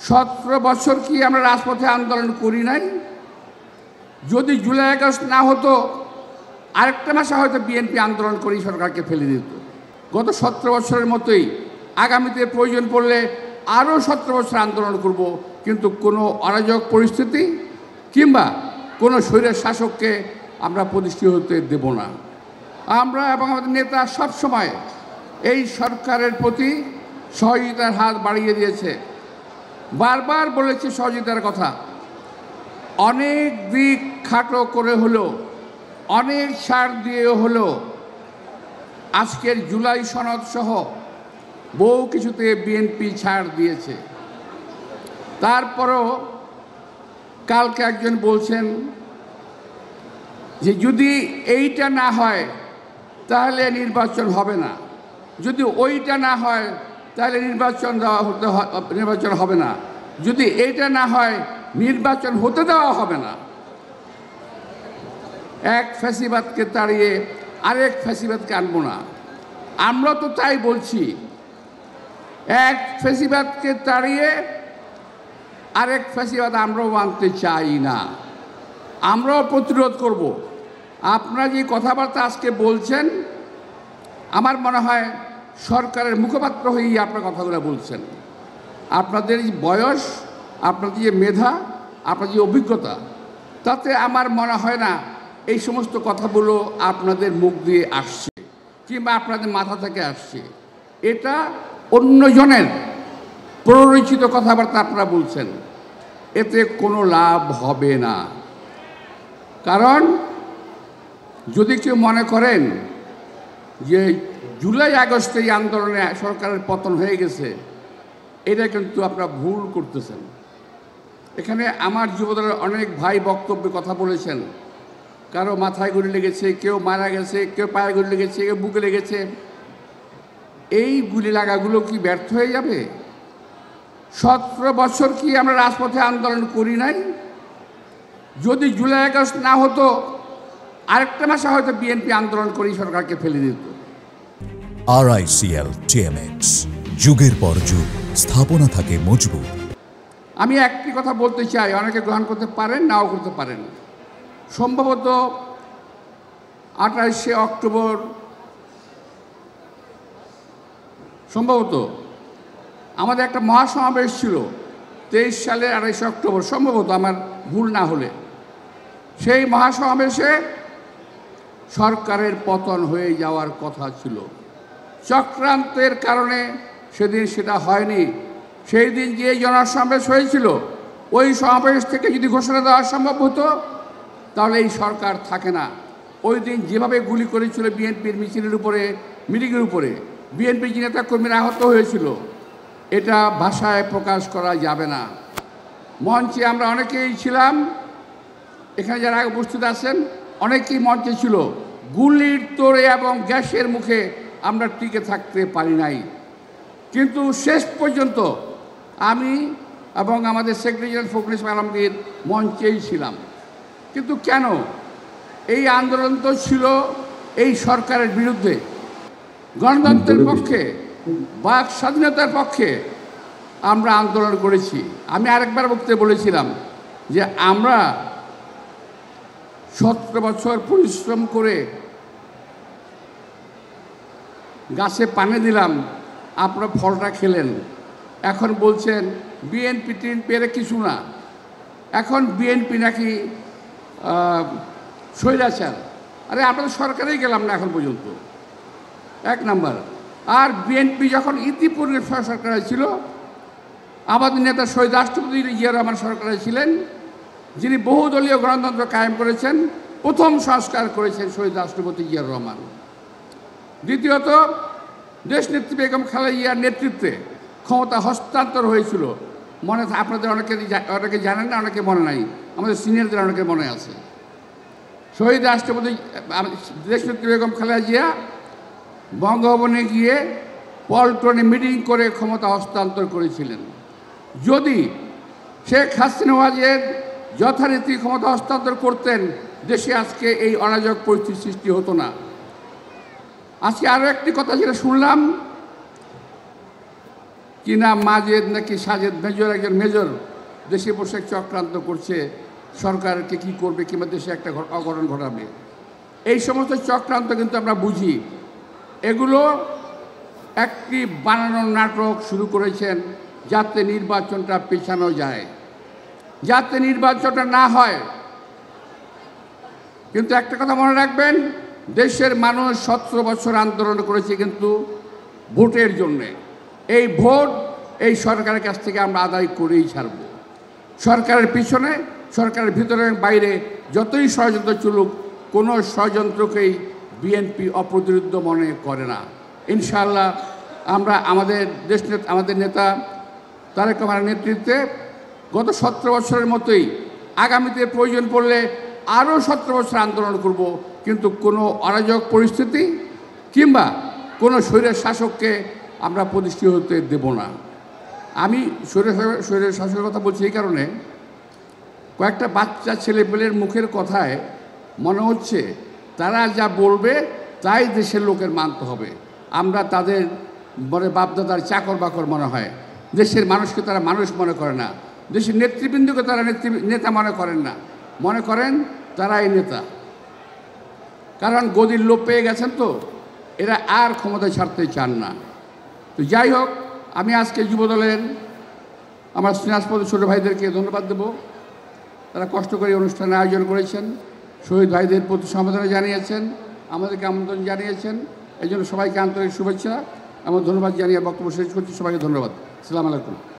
17 বছর কি আমরা রাজপথে আন্দোলন করি নাই? যদি জুলাই আগস্ট না হতো আরেকটা মাসে হয়তো বিএনপি আন্দোলন করেই সরকারকে ফেলে দিত। গত 17 বছরের মতোই আগামীতে প্রয়োজন পড়লে আরও 17 বছর আন্দোলন করব, কিন্তু কোনো অরাজক পরিস্থিতি কিংবা কোনো স্বৈরের শাসককে আমরা প্রতিষ্ঠিত হতে দেব না। আমরা এবং আমাদের নেতা সবসময় এই সরকারের প্রতি সহযোগিতার হাত বাড়িয়ে দিয়েছে, বারবার বলেছে সহযোগিতার কথা। অনেক দিক খাটো করে হলো, অনেক ছাড় দিয়ে হলো আজকের জুলাই সনদ সহ বহু কিছুতে বিএনপি ছাড় দিয়েছে। তারপরও কালকে একজন বলছেন যে যদি এইটা না হয় তাহলে নির্বাচন হবে না, যদি ওইটা না হয় তাহলে নির্বাচন হবে না, যদি এইটা না হয় নির্বাচন হতে দেওয়া হবে না। এক ফ্যাসিবাদকে তাড়িয়ে আরেক ফ্যাসিবাদকে আনবো না। আমরা তো তাই বলছি, এক ফ্যাসিবাদকে তাড়িয়ে আরেক ফ্যাসিবাদ আমরাও আনতে চাই না, আমরাও প্রতিরোধ করব। আপনারা যে কথাবার্তা আজকে বলছেন, আমার মনে হয় সরকারের মুখপাত্র হয়েই আপনার কথাগুলো বলছেন। আপনাদের বয়স, আপনাদের যে মেধা, আপনার যে অভিজ্ঞতা, তাতে আমার মনে হয় না এই সমস্ত কথাগুলো আপনাদের মুখ দিয়ে আসছে কিংবা আপনাদের মাথা থেকে আসছে। এটা অন্যজনের প্ররোচিত কথাবার্তা আপনারা বলছেন, এতে কোনো লাভ হবে না। কারণ যদি কেউ মনে করেন যে জুলাই আগস্টে এই আন্দোলনে সরকারের পতন হয়ে গেছে, এটা কিন্তু আপনারা ভুল করতেছেন। এখানে আমার যুবদলের অনেক ভাই বক্তব্যে কথা বলেছেন, কারো মাথায় গুলি লেগেছে, কেউ মারা গেছে, কেউ পায়ে গুলি লেগেছে, কেউ বুকে লেগেছে। এই গুলি লাগাগুলো কি ব্যর্থ হয়ে যাবে? 17 বছর কি আমরা রাজপথে আন্দোলন করি নাই? যদি জুলাই আগস্ট না হতো আরেকটা মাসে হয়তো বিএনপি আন্দোলন করেই সরকারকে ফেলে দিত। RICL TMX, যুগের পর যুগ স্থাপনা থাকে মজবুত। আমি একটি কথা বলতে চাই, অনেকে গ্রহণ করতে পারেন, নাও করতে পারেন। সম্ভবত 28শে অক্টোবর, সম্ভবত আমাদের একটা মহাসমাবেশ ছিল 23 সালের 28শে অক্টোবর, সম্ভবত আমার ভুল না হলে। সেই মহাসমাবেশে সরকারের পতন হয়ে যাওয়ার কথা ছিল। চক্রান্তের কারণে সেদিন সেটা হয়নি। সেই দিন যে জনসমাবেশ হয়েছিল, ওই সমাবেশ থেকে যদি ঘোষণা দেওয়া সম্ভব হতো তাহলে এই সরকার থাকে না। ওই দিন যেভাবে গুলি করেছিল বিএনপির মিছিলের উপরে, মিটিংয়ের উপরে, বিএনপির যে নেতাকর্মীরা আহত হয়েছিল, এটা ভাষায় প্রকাশ করা যাবে না। মঞ্চে আমরা অনেকেই ছিলাম, এখানে যারা উপস্থিত আছেন অনেকেই মঞ্চে ছিল। গুলির তোড়ে এবং গ্যাসের মুখে আমরা টিকে থাকতে পারি নাই। কিন্তু শেষ পর্যন্ত আমি এবং আমাদের সেক্রেটারি জেনারেল ফখরুল ইসলাম আলমগীর মঞ্চেই ছিলাম। কিন্তু কেন? এই আন্দোলন তো ছিল এই সরকারের বিরুদ্ধে, গণতন্ত্রের পক্ষে, বাক স্বাধীনতার পক্ষে আমরা আন্দোলন করেছি। আমি আরেকবার বক্তব্যে বলেছিলাম যে আমরা 17 বছর পরিশ্রম করে গাছে পানি দিলাম, আপনারা ফলটা খেলেন। এখন বলছেন বিএনপি টিএনপি এর কিছু না, এখন বিএনপি নাকি স্বৈরাচার। আরে আমরা তো সরকারেই গেলাম না এখন পর্যন্ত, এক নাম্বার। আর বিএনপি যখন ইতিপূর্বে সরকারে ছিল, আমাদের নেতা শহীদ রাষ্ট্রপতি জিয়া রহমান সরকারে ছিলেন, যিনি বহুদলীয় গণতন্ত্র কায়েম করেছেন, প্রথম সংস্কার করেছেন শহীদ রাষ্ট্রপতি জিয়া রহমান। দ্বিতীয়ত দেশনেত্রী বেগম খালেদা জিয়ার নেতৃত্বে ক্ষমতা হস্তান্তর হয়েছিল। মনে আপনাদের অনেকে জানেন না, অনেকে মনে নাই, আমাদের সিনিয়রদের অনেকে মনে আছে। শহীদ রাষ্ট্রপতি দেশনেত্রী বেগম খালেদা জিয়া বঙ্গভবনে গিয়ে পল্টনে মিটিং করে ক্ষমতা হস্তান্তর করেছিলেন। যদি শেখ হাসিনা ওয়াজেদ যথারীতি ক্ষমতা হস্তান্তর করতেন, দেশে আজকে এই অরাজক পরিস্থিতির সৃষ্টি হতো না। আজকে আরও একটি কথা যেটা শুনলাম কি নাম মাজেদ নাকি সাজেদ মেজর, একজন মেজর দেশে বসে চক্রান্ত করছে সরকারকে কি করবে কিংবা দেশে একটা অঘটন ঘটাবে। এই সমস্ত চক্রান্ত কিন্তু আমরা বুঝি। এগুলো একটি বানানোর নাটক শুরু করেছেন যাতে নির্বাচনটা পেছানো যায়, যাতে নির্বাচনটা না হয়। কিন্তু একটা কথা মনে রাখবেন, দেশের মানুষ 17 বছর আন্দোলন করেছে কিন্তু ভোটের জন্যে। এই ভোট এই সরকারের কাছ থেকে আমরা আদায় করেই ছাড়ব। সরকারের পিছনে, সরকারের ভিতরে বাইরে যতই ষড়যন্ত্র চলুক, কোনো ষড়যন্ত্রকেই বিএনপি অপ্রতিরোধ্য মনে করে না। ইনশাআল্লাহ আমরা আমাদের নেতা তারেক রহমানের নেতৃত্বে গত 17 বছরের মতোই আগামীতে প্রয়োজন পড়লে আরও 17 বছর আন্দোলন করব, কিন্তু কোনো অরাজক পরিস্থিতি কিংবা কোনো স্বৈরের শাসককে আমরা প্রতিষ্ঠিত হতে দেব না। আমি স্বৈরের শাসকের কথা বলছি এই কারণে, কয়েকটা বাচ্চা ছেলেপেলের মুখের কথায় মনে হচ্ছে তারা যা বলবে তাই দেশের লোকের মানতে হবে। আমরা তাদের বলে বাপদাদার চাকর বাকর মনে হয়। দেশের মানুষকে তারা মানুষ মনে করে না, দেশের নেতৃবৃন্দকে তারা নেতা মনে করেন না, মনে করেন তারাই নেতা। কারণ গদির লোপ পেয়ে গেছেন তো, এরা আর ক্ষমতায় ছাড়তে চান না। তো যাই হোক, আমি আজকে যুবদলের আমার স্নেহাস্পদ ছোটো ভাইদেরকে ধন্যবাদ দেব। তারা কষ্ট করে অনুষ্ঠানের আয়োজন করেছেন, শহীদ ভাইদের প্রতি সমবেদনা জানিয়েছেন, আমাদেরকে আমন্ত্রণ জানিয়েছেন। এই জন্য সবাইকে আন্তরিক শুভেচ্ছা এবং ধন্যবাদ জানিয়ে বক্তব্য শেষ করছি। সবাইকে ধন্যবাদ। আসসালামু আলাইকুম।